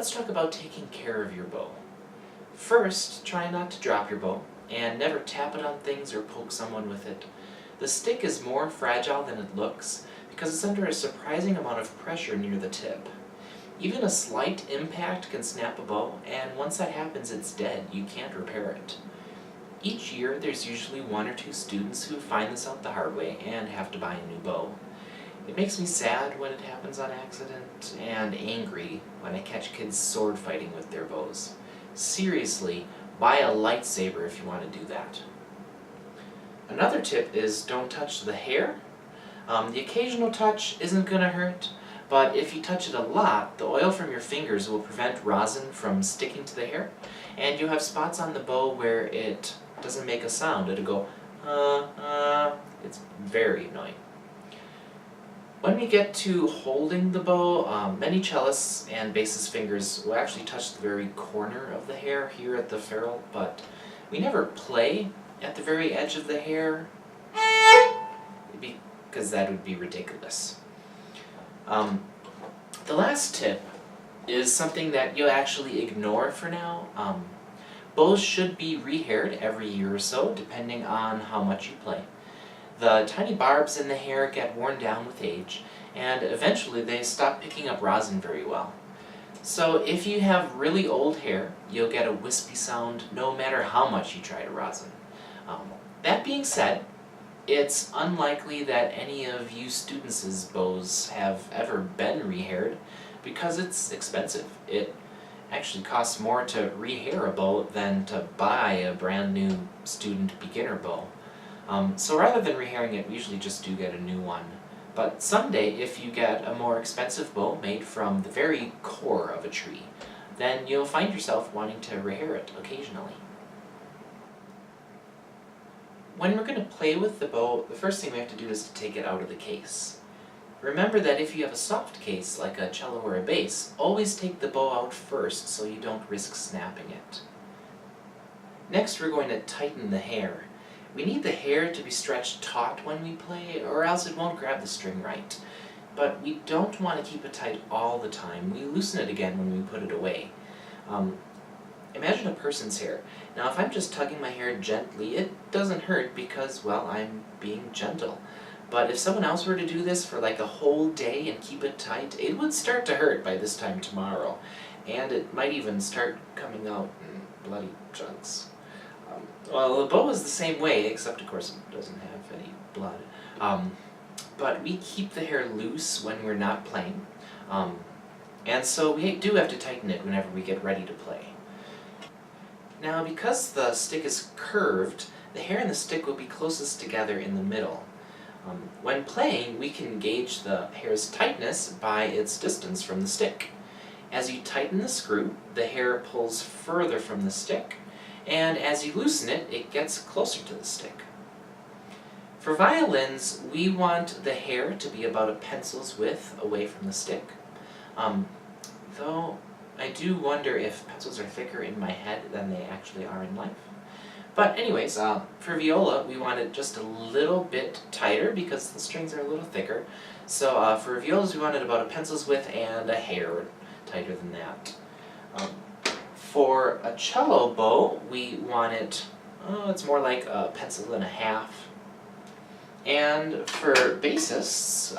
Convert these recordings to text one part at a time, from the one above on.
let's talk about taking care of your bow. First, try not to drop your bow, and never tap it on things or poke someone with it. The stick is more fragile than it looks because it's under a surprising amount of pressure near the tip. Even a slight impact can snap a bow, and once that happens, it's dead. You can't repair it. Each year, there's usually 1 or 2 students who find this out the hard way and have to buy a new bow. It makes me sad when it happens on accident, and angry when I catch kids sword fighting with their bows. Seriously, buy a lightsaber if you want to do that. Another tip is don't touch the hair. The occasional touch isn't going to hurt, but if you touch it a lot, the oil from your fingers will prevent rosin from sticking to the hair, and you'll have spots on the bow where it doesn't make a sound. It'll go, It's very annoying. When we get to holding the bow, many cellists and bassists' fingers will actually touch the very corner of the hair here at the ferrule, but we never play at the very edge of the hair, because that would be ridiculous. The last tip is something that you'll actually ignore for now. Bows should be rehaired every year or so, depending on how much you play. The tiny barbs in the hair get worn down with age, and eventually they stop picking up rosin very well. So if you have really old hair, you'll get a wispy sound no matter how much you try to rosin. That being said, it's unlikely that any of you students' bows have ever been rehaired because it's expensive. It actually costs more to rehair a bow than to buy a brand new student beginner bow. So rather than rehairing it, we usually just do get a new one. But someday, if you get a more expensive bow made from the very core of a tree, then you'll find yourself wanting to rehair it occasionally. When we're going to play with the bow, the first thing we have to do is to take it out of the case. Remember that if you have a soft case, like a cello or a bass, always take the bow out first so you don't risk snapping it. Next, we're going to tighten the hair. We need the hair to be stretched taut when we play, or else it won't grab the string right. But we don't want to keep it tight all the time. We loosen it again when we put it away. Imagine a person's hair. Now if I'm just tugging my hair gently, it doesn't hurt because, well, I'm being gentle. But if someone else were to do this for like a whole day and keep it tight, it would start to hurt by this time tomorrow. And it might even start coming out in bloody chunks. Well, the bow is the same way, except of course it doesn't have any blood. But we keep the hair loose when we're not playing. And so we do have to tighten it whenever we get ready to play. Now, because the stick is curved, the hair and the stick will be closest together in the middle. When playing, we can gauge the hair's tightness by its distance from the stick. As you tighten the screw, the hair pulls further from the stick, and as you loosen it, it gets closer to the stick. For violins, we want the hair to be about a pencil's width away from the stick. Though I do wonder if pencils are thicker in my head than they actually are in life. But anyways, for viola, we want it just a little bit tighter because the strings are a little thicker. So for violas, we want it about a pencil's width and a hair tighter than that. For a cello bow, we want it, it's more like a pencil and a half. And for bassists,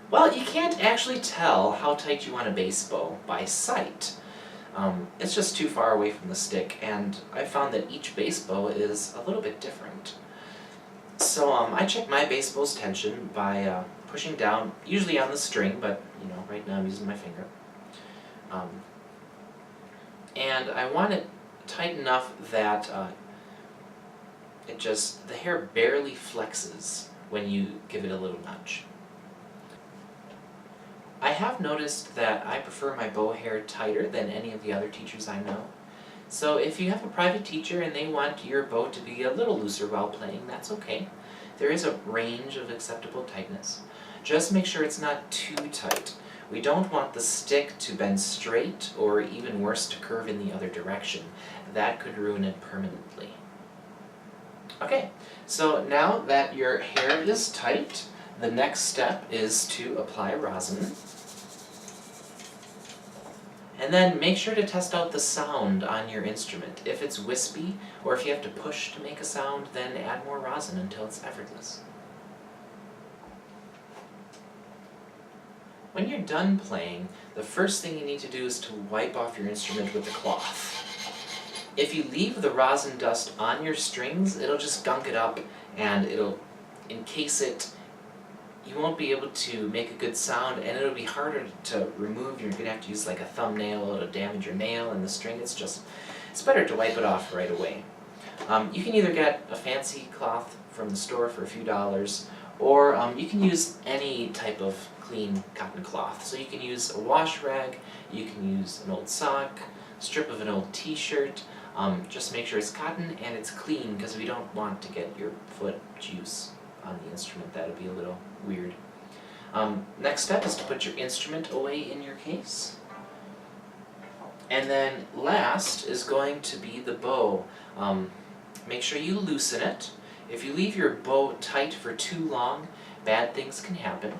well, you can't actually tell how tight you want a bass bow by sight. It's just too far away from the stick, and I found that each bass bow is a little bit different. So I check my bass bow's tension by pushing down, usually on the string, but you know, right now I'm using my finger. And I want it tight enough that the hair barely flexes when you give it a little nudge. I have noticed that I prefer my bow hair tighter than any of the other teachers I know. So if you have a private teacher and they want your bow to be a little looser while playing, that's okay. There is a range of acceptable tightness. Just make sure it's not too tight. We don't want the stick to bend straight, or even worse, to curve in the other direction. That could ruin it permanently. Okay, so now that your hair is tight, the next step is to apply rosin. And then make sure to test out the sound on your instrument. If it's wispy, or if you have to push to make a sound, then add more rosin until it's effortless. When you're done playing, the first thing you need to do is to wipe off your instrument with a cloth. If you leave the rosin dust on your strings, it'll just gunk it up and it'll encase it. You won't be able to make a good sound, and it'll be harder to remove. You're going to have to use like a thumbnail, it'll damage your nail and the string. It's better to wipe it off right away. You can either get a fancy cloth from the store for a few dollars, or you can use any type of clean cotton cloth. So you can use a wash rag, you can use an old sock, strip of an old t-shirt. Just make sure it's cotton and it's clean, because we don't want to get your foot juice on the instrument. That would be a little weird. Next step is to put your instrument away in your case. And then last is going to be the bow. Make sure you loosen it. If you leave your bow tight for too long, bad things can happen.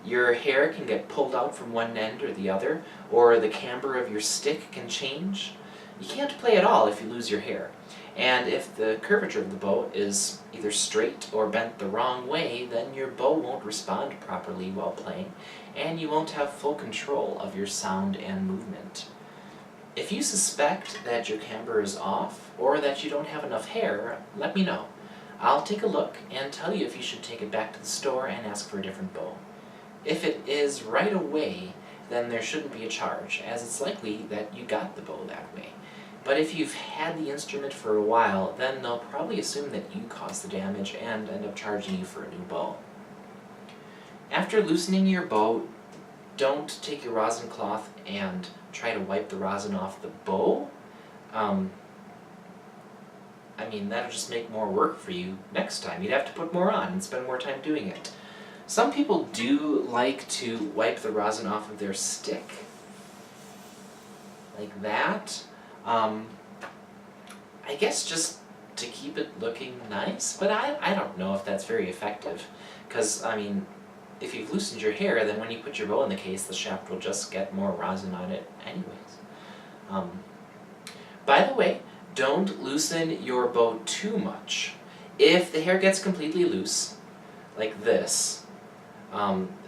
Your hair can get pulled out from one end or the other, or the camber of your stick can change. You can't play at all if you lose your hair. And if the curvature of the bow is either straight or bent the wrong way, then your bow won't respond properly while playing, and you won't have full control of your sound and movement. If you suspect that your camber is off, or that you don't have enough hair, let me know. I'll take a look and tell you if you should take it back to the store and ask for a different bow. If it is right away, then there shouldn't be a charge, as it's likely that you got the bow that way. But if you've had the instrument for a while, then they'll probably assume that you caused the damage and end up charging you for a new bow. After loosening your bow, don't take your rosin cloth and try to wipe the rosin off the bow. That'll just make more work for you next time. You'd have to put more on and spend more time doing it. Some people do like to wipe the rosin off of their stick, like that. I guess just to keep it looking nice, but I don't know if that's very effective, because, if you've loosened your hair, then when you put your bow in the case, the shaft will just get more rosin on it anyways. By the way, don't loosen your bow too much. If the hair gets completely loose, like this,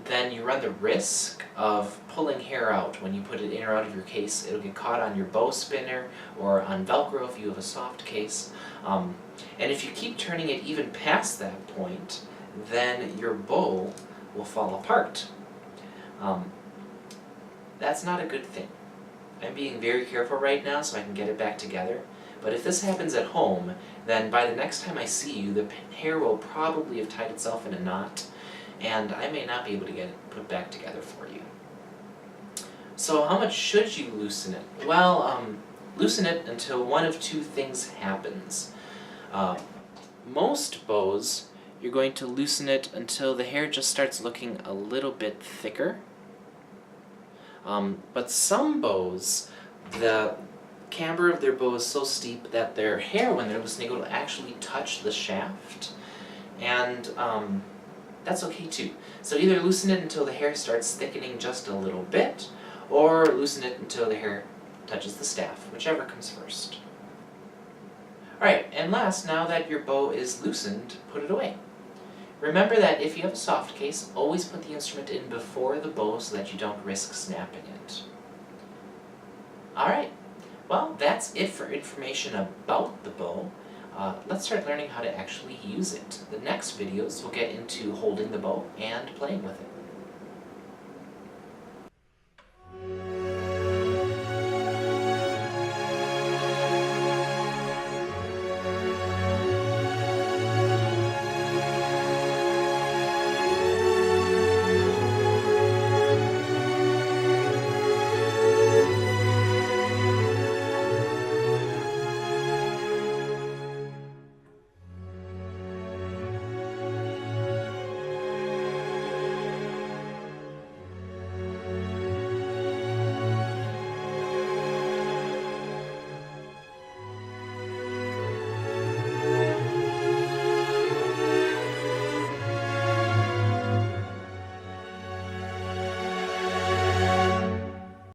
then you run the risk of pulling hair out when you put it in or out of your case. It'll get caught on your bow spinner or on Velcro if you have a soft case. And if you keep turning it even past that point, then your bow will fall apart. That's not a good thing. I'm being very careful right now so I can get it back together. But if this happens at home, then by the next time I see you, the hair will probably have tied itself in a knot, and I may not be able to get it put back together for you. So how much should you loosen it? Well, loosen it until one of two things happens. Most bows, you're going to loosen it until the hair just starts looking a little bit thicker. But some bows, the camber of their bow is so steep that their hair, when they're loosening, will actually touch the shaft. And that's okay too. So either loosen it until the hair starts thickening just a little bit, or loosen it until the hair touches the staff, whichever comes first. Alright, and last, now that your bow is loosened, put it away. Remember that if you have a soft case, always put the instrument in before the bow so that you don't risk snapping it. Alright, well, that's it for information about the bow. Let's start learning how to actually use it. The next videos will get into holding the bow and playing with it.